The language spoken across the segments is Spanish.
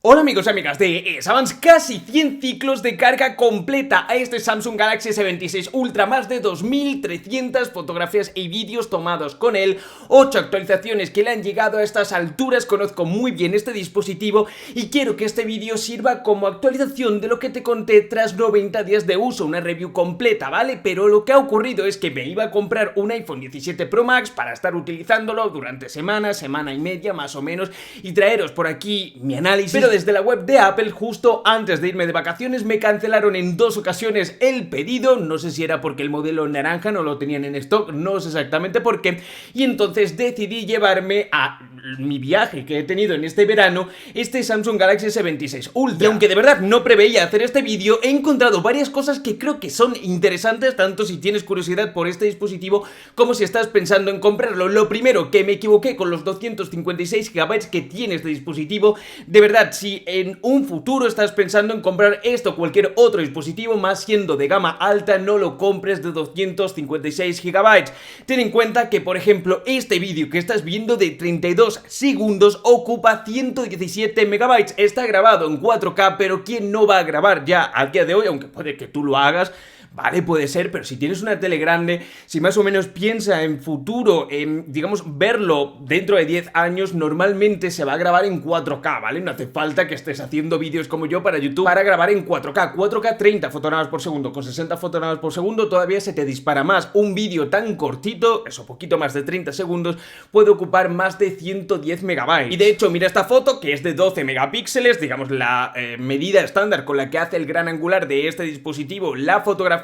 Hola amigos y amigas de Savants, casi 100 ciclos de carga completa a este Samsung Galaxy S26 Ultra, más de 2300 fotografías y vídeos tomados con él, 8 actualizaciones que le han llegado a estas alturas. Conozco muy bien este dispositivo y quiero que este vídeo sirva como actualización de lo que te conté tras 90 días de uso, una review completa, ¿vale? Pero lo que ha ocurrido es que me iba a comprar un iPhone 17 Pro Max para estar utilizándolo durante semana y media más o menos y traeros por aquí mi análisis, pero desde la web de Apple, justo antes de irme de vacaciones, me cancelaron en 2 ocasiones el pedido. No sé si era porque el modelo naranja no lo tenían en stock, no sé exactamente por qué, y entonces decidí llevarme a mi viaje que he tenido en este verano este Samsung Galaxy S26 Ultra. Y aunque de verdad no preveía hacer este vídeo, he encontrado varias cosas que creo que son interesantes, tanto si tienes curiosidad por este dispositivo como si estás pensando en comprarlo. Lo primero, que me equivoqué con los 256 GB que tiene este dispositivo. De verdad, si en un futuro estás pensando en comprar esto o cualquier otro dispositivo, más siendo de gama alta, no lo compres de 256 GB. Ten en cuenta que, por ejemplo, este vídeo que estás viendo de 32 segundos ocupa 117 megabytes. Está grabado en 4K, pero ¿quién no va a grabar ya al día de hoy? Aunque puede que tú lo hagas, vale, puede ser, pero si tienes una tele grande, si más o menos piensa en futuro, en, digamos, verlo dentro de 10 años, normalmente se va a grabar en 4K, ¿vale? No hace falta que estés haciendo vídeos como yo para YouTube para grabar en 4K. 4K 30 fotogramas por segundo, con 60 fotogramas por segundo todavía se te dispara más. Un vídeo tan cortito, eso, poquito más de 30 segundos, puede ocupar más de 110 megabytes. Y de hecho, mira esta foto, que es de 12 megapíxeles, digamos la medida estándar con la que hace el gran angular de este dispositivo. La fotografía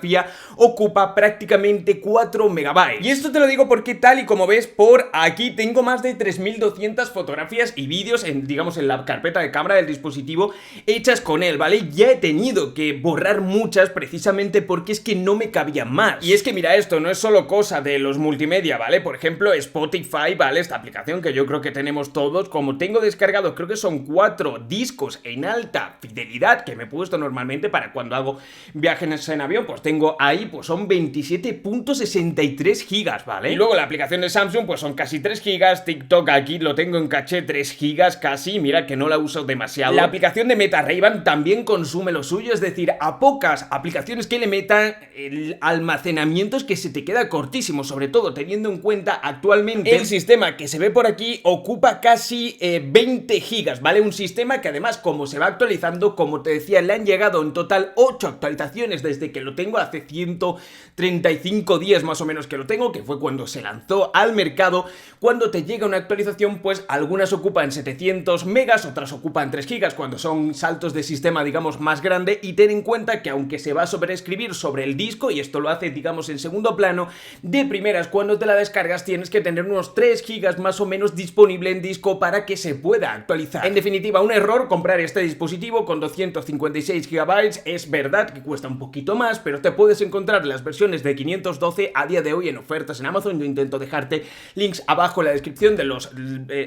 ocupa prácticamente 4 megabytes. Y esto te lo digo porque, tal y como ves por aquí, tengo más de 3200 fotografías y vídeos en, digamos, en la carpeta de cámara del dispositivo hechas con él, ¿vale? Ya he tenido que borrar muchas precisamente porque es que no me cabía más. Y es que mira, esto no es solo cosa de los multimedia, ¿vale? Por ejemplo, Spotify, ¿vale? Esta aplicación que yo creo que tenemos todos, como tengo descargado, creo que son 4 discos en alta fidelidad que me he puesto normalmente para cuando hago viajes en avión, pues tengo ahí, pues son 27.63 gigas, ¿vale? Y luego la aplicación de Samsung, pues son casi 3 gigas, TikTok aquí lo tengo en caché 3 gigas casi, mira que no la uso demasiado. La aplicación de Meta Ray-Ban también consume lo suyo, es decir, a pocas aplicaciones que le metan, el almacenamiento es que se te queda cortísimo, sobre todo teniendo en cuenta actualmente el sistema que se ve por aquí ocupa casi 20 gigas, ¿vale? Un sistema que además, como se va actualizando, como te decía, le han llegado en total 8 actualizaciones desde que lo tengo, hace 135 días más o menos que lo tengo, que fue cuando se lanzó al mercado. Cuando te llega una actualización, pues algunas ocupan 700 megas, otras ocupan 3 gigas cuando son saltos de sistema, digamos, más grande. Y ten en cuenta que aunque se va a sobreescribir sobre el disco, y esto lo hace, digamos, en segundo plano, de primeras cuando te la descargas tienes que tener unos 3 gigas más o menos disponible en disco para que se pueda actualizar. En definitiva, un error comprar este dispositivo con 256 gigabytes. Es verdad que cuesta un poquito más, pero te puedes encontrar las versiones de 512 a día de hoy en ofertas en Amazon. Yo intento dejarte links abajo en la descripción de los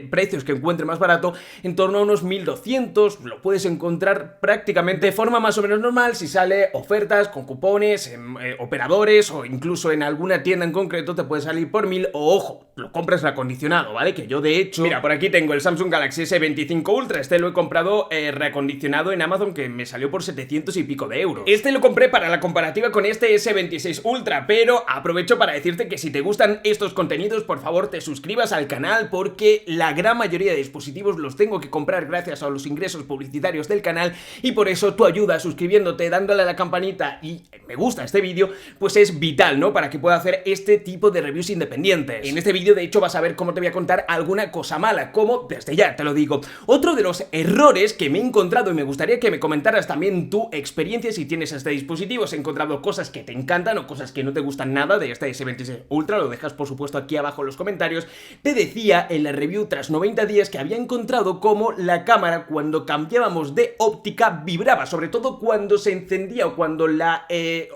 precios que encuentre más barato, en torno a unos 1200. Lo puedes encontrar prácticamente de forma más o menos normal si sale ofertas con cupones, operadores, o incluso en alguna tienda en concreto te puede salir por 1000. O ojo, lo compras reacondicionado, ¿vale? Que yo de hecho, mira, por aquí tengo el Samsung Galaxy S25 Ultra. Este lo he comprado reacondicionado en Amazon, que me salió por 700 y pico de euros. Este lo compré para la comparativa con este S26 Ultra, pero aprovecho para decirte que si te gustan estos contenidos, por favor te suscribas al canal, porque la gran mayoría de dispositivos los tengo que comprar gracias a los ingresos publicitarios del canal, y por eso tu ayuda suscribiéndote, dándole a la campanita y me gusta este vídeo, pues es vital, ¿no? Para que pueda hacer este tipo de reviews independientes. En este vídeo de hecho vas a ver cómo te voy a contar alguna cosa mala, como desde ya te lo digo. Otro de los errores que me he encontrado, y me gustaría que me comentaras también tu experiencia si tienes este dispositivo, si has encontrado cosas que te encantan o cosas que no te gustan nada de este S26 Ultra, lo dejas por supuesto aquí abajo en los comentarios. Te decía en la review tras 90 días que había encontrado cómo la cámara, cuando cambiábamos de óptica, vibraba, sobre todo cuando se encendía o cuando la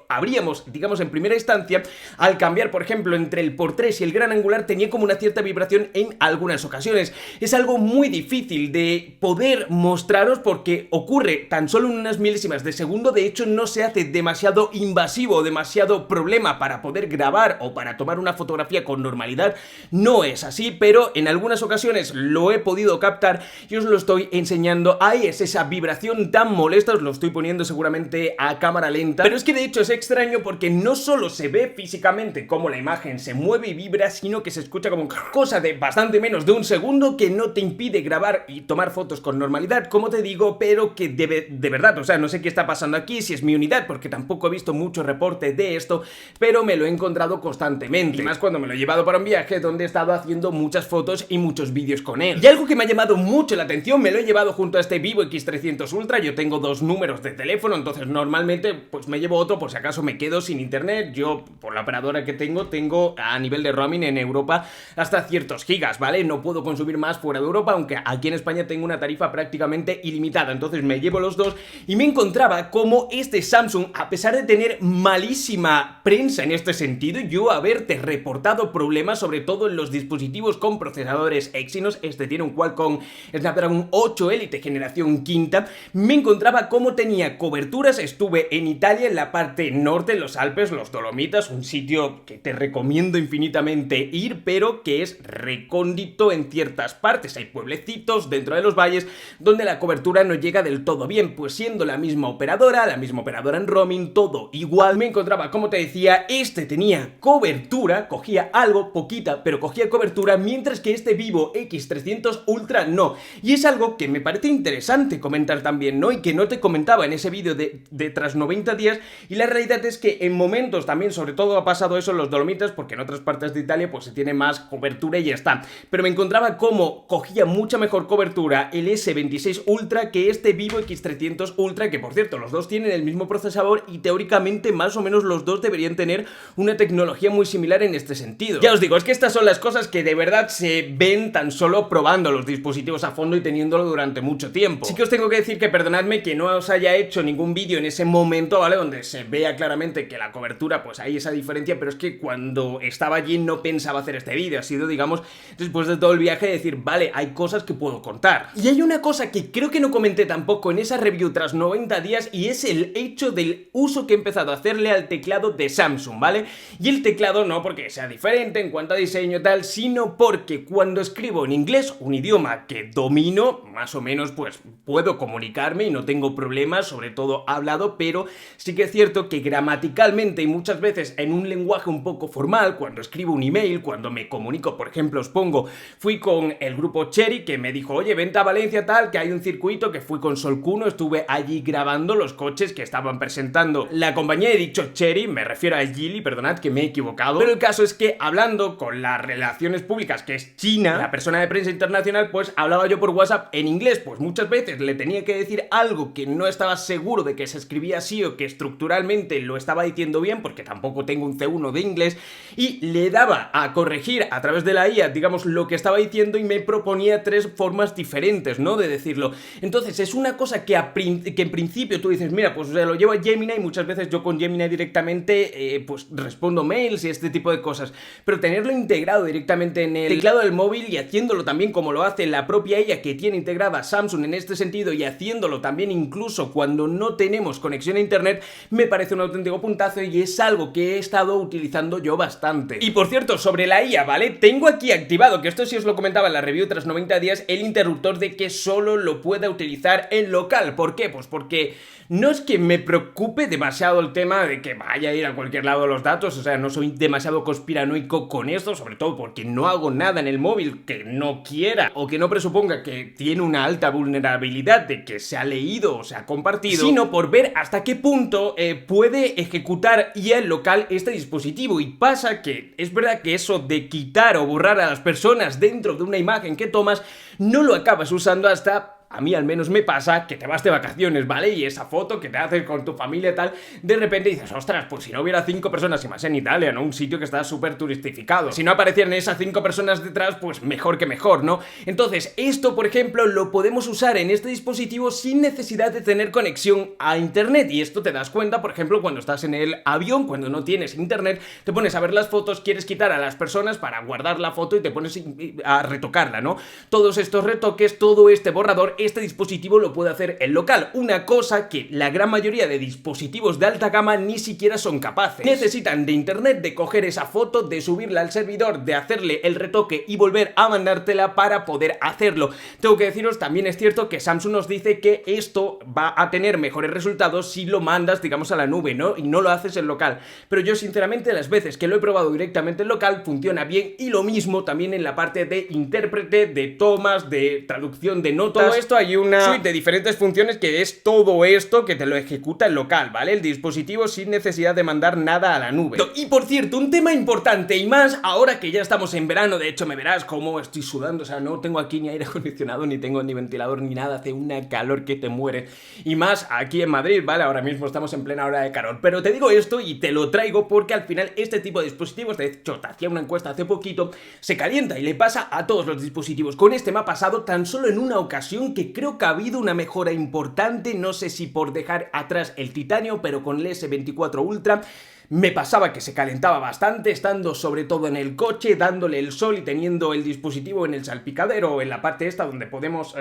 abríamos, digamos, en primera instancia. Al cambiar, por ejemplo, entre el x3 y el gran angular, tenía como una cierta vibración en algunas ocasiones. Es algo muy difícil de poder mostraros porque ocurre tan solo en unas milésimas de segundo. De hecho, no se hace demasiado invasivo o demasiado problema para poder grabar o para tomar una fotografía con normalidad. No es así, pero en algunas ocasiones lo he podido captar y os lo estoy enseñando. Ahí es esa vibración tan molesta, os lo estoy poniendo seguramente a cámara lenta, pero es que de hecho es extraño porque no solo se ve físicamente cómo la imagen se mueve y vibra, sino que se escucha como cosa de bastante menos de un segundo que no te impide grabar y tomar fotos con normalidad, como te digo, pero que de verdad, o sea, no sé qué está pasando aquí, si es mi unidad, porque tampoco he visto mucho reporte de esto, pero me lo he encontrado constantemente, y más cuando me lo he llevado para un viaje donde he estado haciendo muchas fotos y muchos vídeos con él. Y algo que me ha llamado mucho la atención, me lo he llevado junto a este Vivo X300 Ultra. Yo tengo dos números de teléfono, entonces normalmente pues me llevo otro por si acaso me quedo sin internet. Yo, por la operadora que tengo a nivel de roaming en Europa hasta ciertos gigas, ¿vale? No puedo consumir más fuera de Europa, aunque aquí en España tengo una tarifa prácticamente ilimitada, entonces me llevo los dos y me encontraba como este Samsung, a pesar de tener malísima prensa en este sentido, yo haberte reportado problemas, sobre todo en los dispositivos con procesadores Exynos. Este tiene un Qualcomm Snapdragon 8 Elite generación quinta. Me encontraba como tenía coberturas. Estuve en Italia, en la parte norte, en los Alpes, los Dolomitas, un sitio que te recomiendo infinitamente ir, pero que es recóndito en ciertas partes. Hay pueblecitos dentro de los valles donde la cobertura no llega del todo bien, pues siendo la misma operadora en roaming, todo igual. Me encontraba, como te decía, este tenía cobertura, cogía algo, poquita, pero cogía cobertura, mientras que este Vivo X300 Ultra no. Y es algo que me parece interesante comentar también, ¿no? Y que no te comentaba en ese vídeo de tras 90 días, y la realidad es que en momentos también, sobre todo ha pasado eso en los Dolomitas, porque en otras partes de Italia pues se tiene más cobertura y ya está. Pero me encontraba como cogía mucha mejor cobertura el S26 Ultra que este Vivo X300 Ultra, que por cierto, los dos tienen el mismo procesador y teóricamente más o menos los dos deberían tener una tecnología muy similar en este sentido. Ya os digo, es que estas son las cosas que de verdad se ven tan solo probando los dispositivos a fondo y teniéndolo durante mucho tiempo. Sí que os tengo que decir que perdonadme que no os haya hecho ningún vídeo en ese momento, ¿vale? Donde se vea claramente que la cobertura, pues hay esa diferencia, pero es que cuando estaba allí no pensaba hacer este vídeo. Ha sido, digamos, después de todo el viaje, decir, vale, hay cosas que puedo contar. Y hay una cosa que creo que no comenté tampoco en esa review tras 90 días, y es el hecho del uso que he empezado a hacerle al teclado de Samsung, ¿vale? Y el teclado no porque sea diferente en cuanto a diseño y tal, sino porque cuando escribo en inglés, un idioma que domino, más o menos pues puedo comunicarme y no tengo problemas, sobre todo hablado, pero sí que es cierto que gramaticalmente y muchas veces en un lenguaje un poco formal, cuando escribo un email, cuando me comunico, por ejemplo, os pongo, fui con el grupo Chery que me dijo, oye, vente a Valencia tal, que hay un circuito, que fui con Solcuno, estuve allí grabando los coches que estaban presentando la compañía, he dicho Chery, me refiero a Geely, perdonad que me he equivocado, pero el caso es que hablando con las relaciones públicas, que es China, la persona de prensa internacional, pues hablaba yo por WhatsApp en inglés, pues muchas veces le tenía que decir algo que no estaba seguro de que se escribía así o que estructuralmente lo estaba diciendo bien, porque tampoco tengo un C1 de inglés, y le daba a corregir a través de la IA, digamos, lo que estaba diciendo y me proponía tres formas diferentes, ¿no?, de decirlo. Entonces es una cosa que en principio tú dices, mira, pues lo llevo a Gemini y muchas veces yo con Gemini directamente pues respondo mails y este tipo de cosas, pero tenerlo integrado directamente en el teclado del móvil y haciéndolo también como lo hace la propia IA que tiene integrada Samsung en este sentido, y haciéndolo también incluso cuando no tenemos conexión a internet, me parece un auténtico puntazo y es algo que he estado utilizando yo bastante. Y por cierto, sobre la IA, ¿vale? Tengo aquí activado, que esto sí os lo comentaba en la review tras 90 días, el interruptor de que solo lo pueda utilizar en local. ¿Por qué? Pues porque no es que me preocupe demasiado el tema de que vaya a ir a cualquier lado los datos, o sea, no soy demasiado conspiranoico con esto, sobre todo porque no hago nada en el móvil que no quiera o que no presuponga que tiene una alta vulnerabilidad de que se ha leído o se ha compartido, sino por ver hasta qué punto puede ejecutar IA en local este dispositivo. Y pasa que es verdad que eso de quitar o borrar a las personas dentro de una imagen que tomas no lo acabas usando hasta... A mí al menos me pasa que te vas de vacaciones, ¿vale? Y esa foto que te haces con tu familia y tal, de repente dices, ostras, pues si no hubiera 5 personas, y más en Italia, ¿no? Un sitio que está súper turistificado. Si no aparecieran esas 5 personas detrás, pues mejor que mejor, ¿no? Entonces, esto, por ejemplo, lo podemos usar en este dispositivo sin necesidad de tener conexión a internet. Y esto te das cuenta, por ejemplo, cuando estás en el avión, cuando no tienes internet, te pones a ver las fotos, quieres quitar a las personas para guardar la foto y te pones a retocarla, ¿no? Todos estos retoques, todo este borrador este dispositivo lo puede hacer en local, una cosa que la gran mayoría de dispositivos de alta gama ni siquiera son capaces. Necesitan de internet, de coger esa foto, de subirla al servidor, de hacerle el retoque y volver a mandártela para poder hacerlo. Tengo que deciros, también es cierto que Samsung nos dice que esto va a tener mejores resultados si lo mandas, digamos, a la nube, ¿no? Y no lo haces en local. Pero yo sinceramente las veces que lo he probado directamente en local funciona bien, y lo mismo también en la parte de intérprete, de tomas, de traducción de notas. Todo esto hay una suite de diferentes funciones que es todo esto que te lo ejecuta en local, ¿vale? El dispositivo sin necesidad de mandar nada a la nube. Y por cierto, un tema importante y más ahora que ya estamos en verano, de hecho me verás cómo estoy sudando, o sea, no tengo aquí ni aire acondicionado, ni tengo ni ventilador ni nada, hace una calor que te muere. Y más aquí en Madrid, ¿vale? Ahora mismo estamos en plena hora de calor. Pero te digo esto y te lo traigo porque al final este tipo de dispositivos, de hecho te hacía una encuesta hace poquito, se calienta y le pasa a todos los dispositivos. Con este me ha pasado tan solo en una ocasión que creo que ha habido una mejora importante, no sé si por dejar atrás el titanio, pero con el S24 Ultra me pasaba que se calentaba bastante, estando sobre todo en el coche, dándole el sol y teniendo el dispositivo en el salpicadero o en la parte esta donde podemos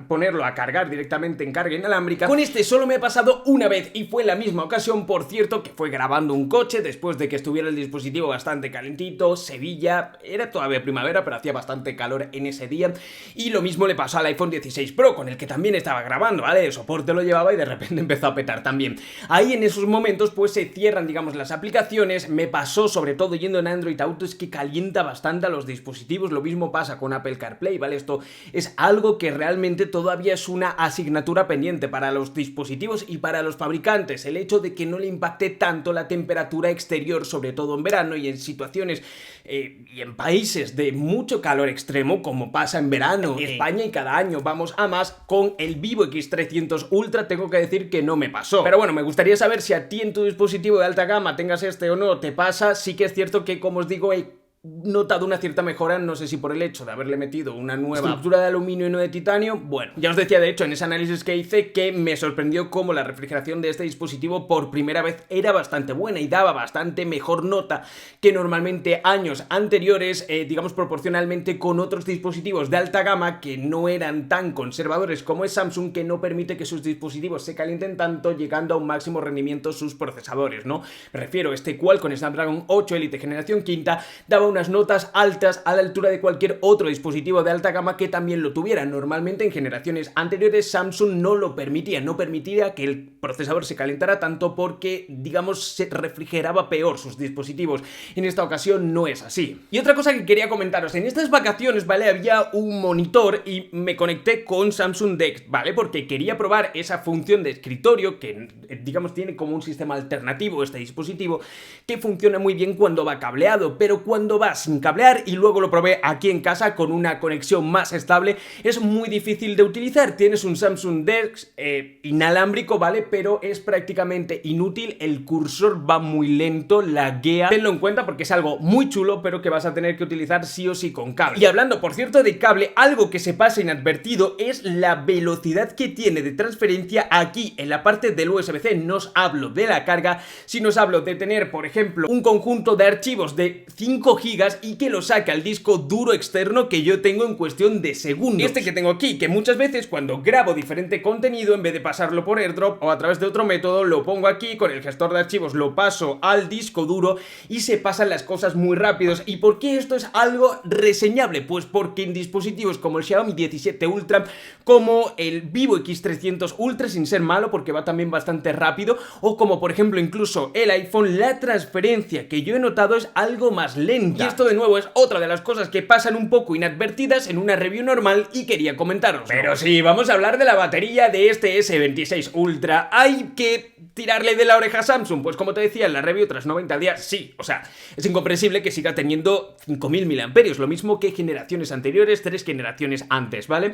ponerlo a cargar directamente en carga inalámbrica. Con este solo me ha pasado una vez y fue en la misma ocasión, por cierto, que fue grabando un coche después de que estuviera el dispositivo bastante calentito. Sevilla, era todavía primavera, pero hacía bastante calor en ese día. Y lo mismo le pasó al iPhone 16 Pro, con el que también estaba grabando, ¿vale? El soporte lo llevaba y de repente empezó a petar también. Ahí en esos momentos pues se cierran, digamos, las aplicaciones. Me pasó sobre todo yendo en Android Auto, es que calienta bastante a los dispositivos. Lo mismo pasa con Apple CarPlay, ¿vale? Esto es algo que realmente todavía es una asignatura pendiente para los dispositivos y para los fabricantes, el hecho de que no le impacte tanto la temperatura exterior, sobre todo en verano y en situaciones y en países de mucho calor extremo, como pasa en verano en España, y cada año vamos a más. Con el Vivo X300 Ultra tengo que decir que no me pasó, pero bueno, me gustaría saber si a ti en tu dispositivo de alta gama, tengas este o no, te pasa. Sí que es cierto que, como os digo, he notado una cierta mejora, no sé si por el hecho de haberle metido una nueva estructura de aluminio y no de titanio. Bueno, ya os decía de hecho en ese análisis que hice que me sorprendió cómo la refrigeración de este dispositivo por primera vez era bastante buena y daba bastante mejor nota que normalmente años anteriores, digamos proporcionalmente con otros dispositivos de alta gama que no eran tan conservadores como es Samsung, que no permite que sus dispositivos se calienten tanto, llegando a un máximo rendimiento sus procesadores, ¿no? Me refiero a este Qualcomm Snapdragon 8 Elite generación quinta, daba unas notas altas a la altura de cualquier otro dispositivo de alta gama que también lo tuviera. Normalmente en generaciones anteriores Samsung no lo permitía, no permitía que el procesador se calentara tanto porque, digamos, se refrigeraba peor sus dispositivos. En esta ocasión no es así. Y otra cosa que quería comentaros, en estas vacaciones, ¿vale? Había un monitor y me conecté con Samsung DeX, ¿vale? Porque quería probar esa función de escritorio que, digamos, tiene como un sistema alternativo este dispositivo, que funciona muy bien cuando va cableado, pero cuando va sin cablear, y luego lo probé aquí en casa con una conexión más estable, es muy difícil de utilizar. Tienes un Samsung DeX inalámbrico, ¿vale? Pero es prácticamente inútil, el cursor va muy lento, laguea. Tenlo en cuenta porque es algo muy chulo, pero que vas a tener que utilizar sí o sí con cable. Y hablando, por cierto, de cable, algo que se pasa inadvertido es la velocidad que tiene de transferencia aquí en la parte del USB-C. No os hablo de la carga, sino os hablo de tener, por ejemplo, un conjunto de archivos de 5 GB y que lo saque al disco duro externo que yo tengo en cuestión de segundos. Este que tengo aquí, que muchas veces cuando grabo diferente contenido, en vez de pasarlo por AirDrop o a través de otro método, lo pongo aquí con el gestor de archivos, lo paso al disco duro y se pasan las cosas muy rápidos. ¿Y por qué esto es algo reseñable? Pues porque en dispositivos como el Xiaomi 17 Ultra, como el Vivo X300 Ultra, sin ser malo porque va también bastante rápido, o como por ejemplo incluso el iPhone, la transferencia que yo he notado es algo más lenta. Y esto de nuevo es otra de las cosas que pasan un poco inadvertidas en una review normal y quería comentaros. Pero sí, vamos a hablar de la batería de este S26 Ultra. ¿Hay que tirarle de la oreja a Samsung? Pues como te decía en la review, tras 90 días, sí. O sea, es incomprensible que siga teniendo 5000 mAh, lo mismo que generaciones anteriores, 3 generaciones antes, ¿vale?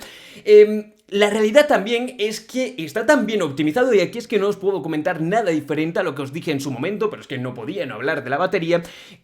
La realidad también es que está tan bien optimizado, y aquí es que no os puedo comentar nada diferente a lo que os dije en su momento, pero es que no podía no hablar de la batería,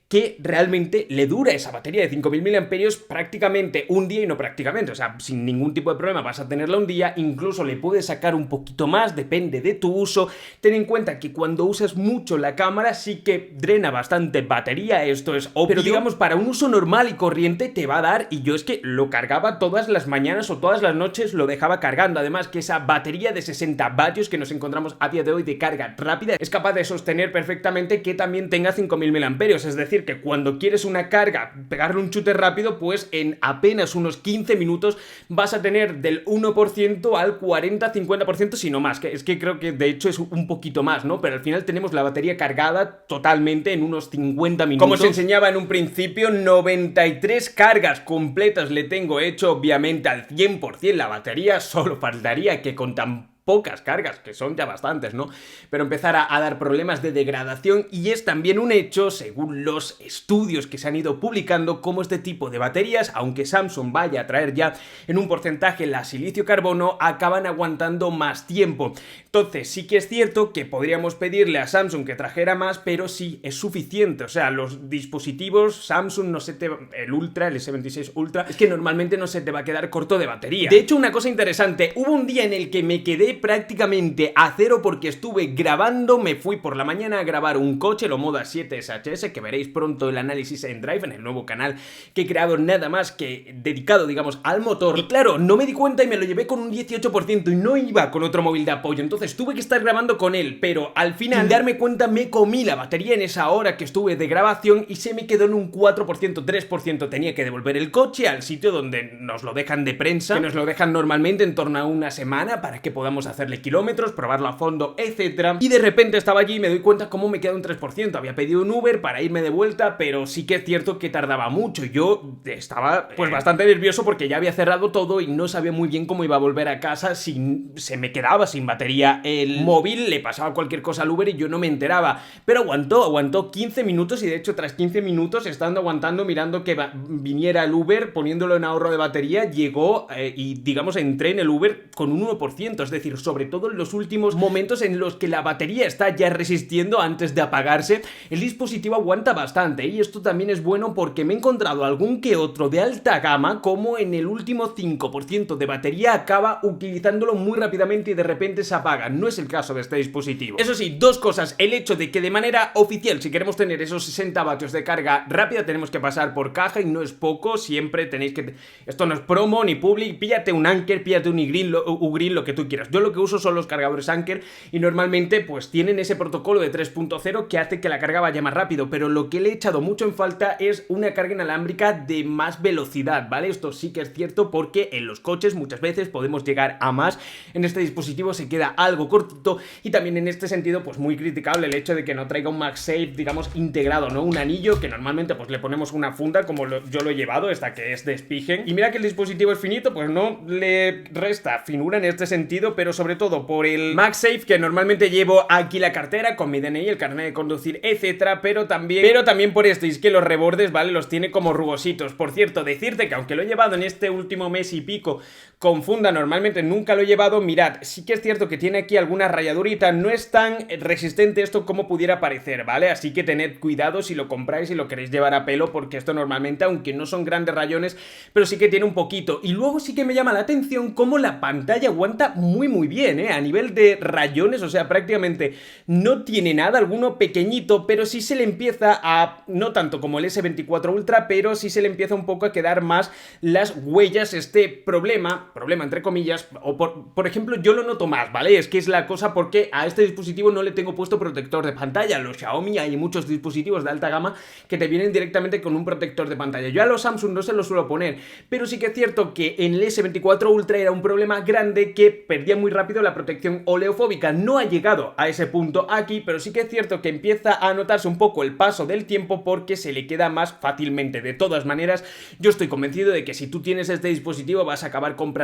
que realmente le dura esa batería de 5000 mAh prácticamente un día, y no prácticamente, o sea, sin ningún tipo de problema vas a tenerla un día, incluso le puedes sacar un poquito más, depende de tu uso. Ten en cuenta que cuando usas mucho la cámara sí que drena bastante batería, esto es obvio, pero digamos para un uso normal y corriente te va a dar, y yo es que lo cargaba todas las mañanas o todas las noches, lo dejaba estaba cargando. Además que esa batería de 60 vatios que nos encontramos a día de hoy de carga rápida es capaz de sostener perfectamente que también tenga 5000 mAh, es decir, que cuando quieres una carga, pegarle un chute rápido, pues en apenas unos 15 minutos vas a tener del 1% al 40-50%, si no más, que es que creo que de hecho es un poquito más, ¿no? Pero al final tenemos la batería cargada totalmente en unos 50 minutos. Como os enseñaba en un principio, 93 cargas completas le tengo hecho, obviamente al 100% la batería, solo faltaría que con tan pocas cargas, que son ya bastantes, ¿no? Pero empezar a dar problemas de degradación, y es también un hecho, según los estudios que se han ido publicando, como este tipo de baterías, aunque Samsung vaya a traer ya en un porcentaje la silicio-carbono, acaban aguantando más tiempo. Entonces sí que es cierto que podríamos pedirle a Samsung que trajera más, pero sí es suficiente. O sea, los dispositivos Samsung no se te... el Ultra, el S26 Ultra, es que normalmente no se te va a quedar corto de batería. De hecho, una cosa interesante, hubo un día en el que me quedé prácticamente a cero porque estuve grabando, me fui por la mañana a grabar un coche, el Omoda 7 SHS, que veréis pronto el análisis en Drive, en el nuevo canal que he creado, nada más que dedicado, digamos, al motor. Y claro, no me di cuenta y me lo llevé con un 18% y no iba con otro móvil de apoyo, entonces tuve que estar grabando con él, pero al final, sin darme cuenta, me comí la batería en esa hora que estuve de grabación y se me quedó en un 4%, 3%. Tenía que devolver el coche al sitio donde nos lo dejan de prensa, que nos lo dejan normalmente en torno a una semana para que podamos hacerle kilómetros, probarlo a fondo, etcétera. Y de repente estaba allí y me doy cuenta cómo me queda un 3%. Había pedido un Uber para irme de vuelta, pero sí que es cierto que tardaba mucho. Yo estaba pues bastante nervioso porque ya había cerrado todo y no sabía muy bien cómo iba a volver a casa si se me quedaba sin batería el móvil, le pasaba cualquier cosa al Uber y yo no me enteraba. Pero aguantó 15 minutos y de hecho tras 15 minutos, estando aguantando, mirando que viniera el Uber, poniéndolo en ahorro de batería, llegó y digamos entré en el Uber con un 1%, es decir, sobre todo en los últimos momentos en los que la batería está ya resistiendo antes de apagarse, el dispositivo aguanta bastante. Y esto también es bueno porque me he encontrado algún que otro de alta gama como en el último 5% de batería acaba utilizándolo muy rápidamente y de repente se apaga. No es el caso de este dispositivo. Eso sí, dos cosas: el hecho de que de manera oficial, si queremos tener esos 60 vatios de carga rápida, tenemos que pasar por caja y no es poco, siempre tenéis que... Esto no es promo ni public, píllate un Anker, píllate un Ugreen, lo que tú quieras. Yo lo que uso son los cargadores Anker y normalmente pues tienen ese protocolo de 3.0 que hace que la carga vaya más rápido, pero lo que le he echado mucho en falta es una carga inalámbrica de más velocidad, ¿vale? Esto sí que es cierto porque en los coches muchas veces podemos llegar a más, en este dispositivo se queda algo cortito y también en este sentido pues muy criticable el hecho de que no traiga un MagSafe, digamos, integrado, ¿no? Un anillo que normalmente pues le ponemos una funda como yo lo he llevado, esta que es de Spigen, y mira que el dispositivo es finito, pues no le resta finura en este sentido, pero sobre todo por el MagSafe que normalmente llevo aquí la cartera con mi DNI, el carnet de conducir, etcétera, pero también por esto, y es que los rebordes, ¿vale? Los tiene como rugositos. Por cierto, decirte que aunque lo he llevado en este último mes y pico con funda, normalmente nunca lo he llevado, mirad, sí que es cierto que tiene aquí alguna rayadurita, no es tan resistente esto como pudiera parecer, ¿vale? Así que tened cuidado si lo compráis y lo queréis llevar a pelo, porque esto normalmente, aunque no son grandes rayones, pero sí que tiene un poquito. Y luego sí que me llama la atención cómo la pantalla aguanta muy bien, a nivel de rayones, o sea, prácticamente no tiene nada, alguno pequeñito, pero sí se le empieza a, no tanto como el S24 Ultra, pero sí se le empieza un poco a quedar más las huellas, este problema entre comillas, o por ejemplo, yo lo noto más, ¿vale? Es que es la cosa porque a este dispositivo no le tengo puesto protector de pantalla. Los Xiaomi, hay muchos dispositivos de alta gama que te vienen directamente con un protector de pantalla. Yo a los Samsung no se los suelo poner, pero sí que es cierto que en el S24 Ultra era un problema grande que perdía muy rápido la protección oleofóbica. No ha llegado a ese punto aquí, pero sí que es cierto que empieza a notarse un poco el paso del tiempo porque se le queda más fácilmente. De todas maneras, yo estoy convencido de que si tú tienes este dispositivo vas a acabar comprándole,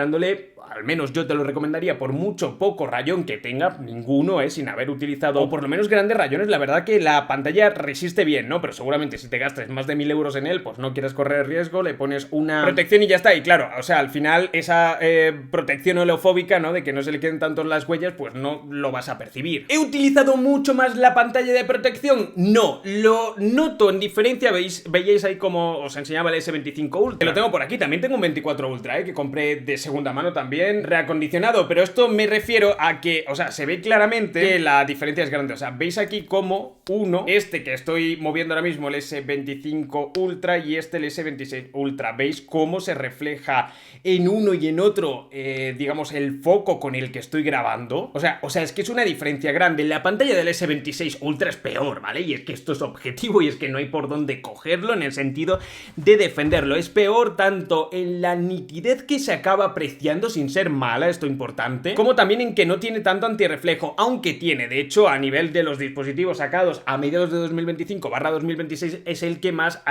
al menos yo te lo recomendaría, por mucho poco rayón que tenga, ninguno, sin haber utilizado, o por lo menos grandes rayones. La verdad que la pantalla resiste bien, ¿no? Pero seguramente si te gastas más de 1000 euros en él, pues no quieras correr riesgo, le pones una protección y ya está. Y claro, o sea, al final esa protección oleofóbica, ¿no? De que no se se le queden tanto las huellas, pues no lo vas a percibir. ¿He utilizado mucho más la pantalla de protección? No, lo noto en diferencia, veíais ahí como os enseñaba el S25 Ultra, que lo tengo por aquí, también tengo un 24 Ultra, que compré de segunda mano también, reacondicionado, pero esto me refiero a que, o sea, se ve claramente que la diferencia es grande, o sea, veis aquí como este que estoy moviendo ahora mismo, el S25 Ultra y el S26 Ultra, ¿veis cómo se refleja en uno y en otro, digamos, el foco con el que estoy grabando? O sea, es que es una diferencia grande. La pantalla del S26 Ultra es peor, ¿vale? Y es que esto es objetivo y es que no hay por dónde cogerlo en el sentido de defenderlo. Es peor tanto en la nitidez que se acaba apreciando sin ser mala, esto importante, como también en que no tiene tanto antirreflejo, aunque tiene, de hecho, a nivel de los dispositivos sacados a mediados de 2025/2026 es el que más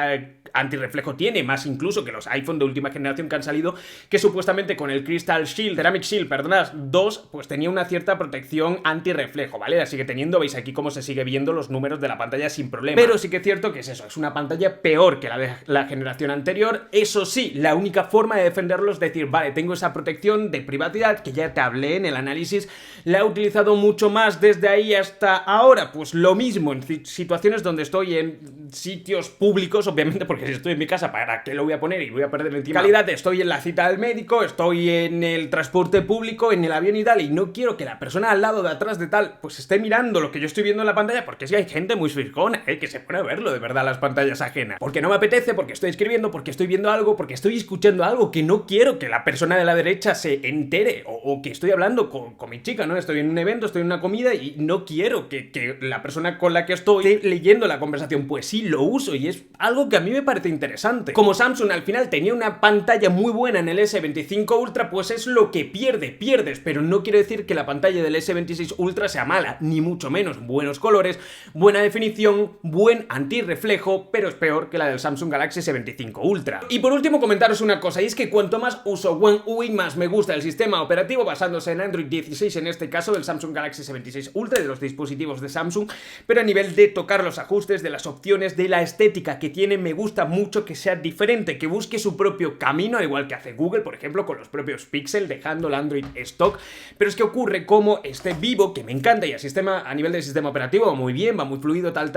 antirreflejo tiene, más incluso que los iPhone de última generación que han salido, que supuestamente con el Ceramic Shield, perdonad, 2, pues tenía una cierta protección antirreflejo, ¿vale? La sigue teniendo, veis aquí cómo se sigue viendo los números de la pantalla sin problema. Pero sí que es cierto que es eso, es una pantalla peor que la de la generación anterior. Eso sí, la única forma de defenderlo es decir, vale, tengo esa protección de privacidad que ya te hablé en el análisis, la he utilizado mucho más desde ahí hasta ahora, pues lo mismo en situaciones donde estoy en sitios públicos, obviamente, porque si estoy en mi casa, ¿para qué lo voy a poner? Y voy a perder encima calidad. Estoy en la cita del médico, estoy en el transporte público, en el avión y tal, y no quiero que la persona al lado de atrás de tal, pues esté mirando lo que yo estoy viendo en la pantalla, porque es que hay gente muy fiscona, que se pone a verlo de verdad las pantallas ajenas. Porque no me apetece, porque estoy escribiendo, porque estoy viendo algo, porque estoy escuchando algo que no quiero que la persona de la derecha se entere, o que estoy hablando con mi chica, ¿no? Estoy en un evento, estoy en una comida y no quiero que la persona con la que estoy esté leyendo la conversación. Pues sí, lo uso y es algo que a mí me parece interesante. Como Samsung al final tenía una pantalla muy buena en el S25 Ultra, pues es lo que pierdes, pero no quiere decir que la pantalla del S26 Ultra sea mala, ni mucho menos. Buenos colores, buena definición, buen antirreflejo, pero es peor que la del Samsung Galaxy S25 Ultra. Y por último comentaros una cosa, y es que cuanto más uso One UI, más me gusta el sistema operativo basándose en Android 16, en este caso del Samsung Galaxy S26 Ultra, de los dispositivos de Samsung, pero a nivel de tocar los ajustes, de las opciones, de la estética que tiene, me gusta mucho que sea diferente, que busque su propio camino, al igual que hace Google, por ejemplo, con los propios Pixel, dejando el Android stock. Pero es que ocurre como este Vivo, que me encanta, y a nivel del sistema operativo va muy bien, va muy fluido, tal,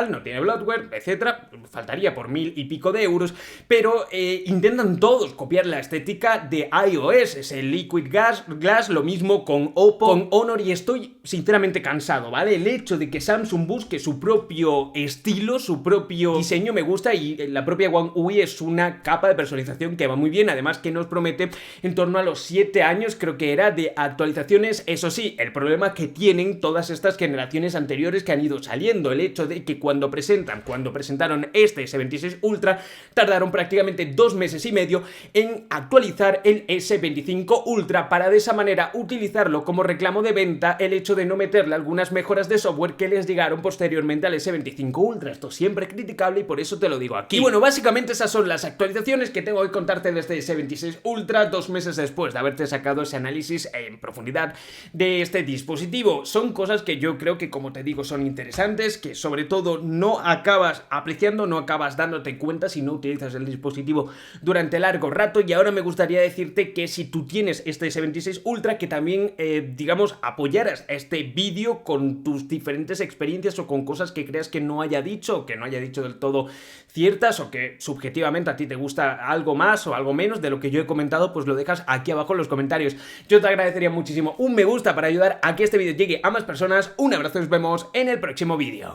no tiene bloatware, etcétera, faltaría por 1000 y pico de euros, pero intentan todos copiar la estética de iOS, ese Liquid Glass, lo mismo con Oppo, con Honor, y estoy sinceramente cansado, ¿vale? El hecho de que Samsung busque su propio estilo, su propio diseño me gusta, y la propia One UI es una capa de personalización que va muy bien, además que nos promete en torno a los 7 años, creo que era, de actualizaciones. Eso sí, el problema que tienen todas estas generaciones anteriores que han ido saliendo, el hecho de que cuando presentaron este S26 Ultra, tardaron prácticamente 2 meses y medio en actualizar el S25 Ultra para de esa manera utilizarlo como reclamo de venta, el hecho de no meterle algunas mejoras de software que les llegaron posteriormente al S25 Ultra. Esto siempre es criticable y por eso te lo digo aquí. Y bueno, básicamente esas son las actualizaciones que tengo que contarte de este S26 Ultra 2 meses después de haberte sacado ese análisis en profundidad de este dispositivo. Son cosas que yo creo que, como te digo, son interesantes, que sobre todo no acabas apreciando, no acabas dándote cuenta si no utilizas el dispositivo durante largo rato. Y ahora me gustaría decirte que si tú tienes este S26 Ultra, que también, digamos, apoyaras este vídeo con tus diferentes experiencias o con cosas que creas que no haya dicho o que no haya dicho del todo ciertas, o que subjetivamente a ti te gusta algo más o algo menos de lo que yo he comentado, pues lo dejas aquí abajo en los comentarios. Yo te agradecería muchísimo un me gusta para ayudar a que este vídeo llegue a más personas. Un abrazo y nos vemos en el próximo vídeo.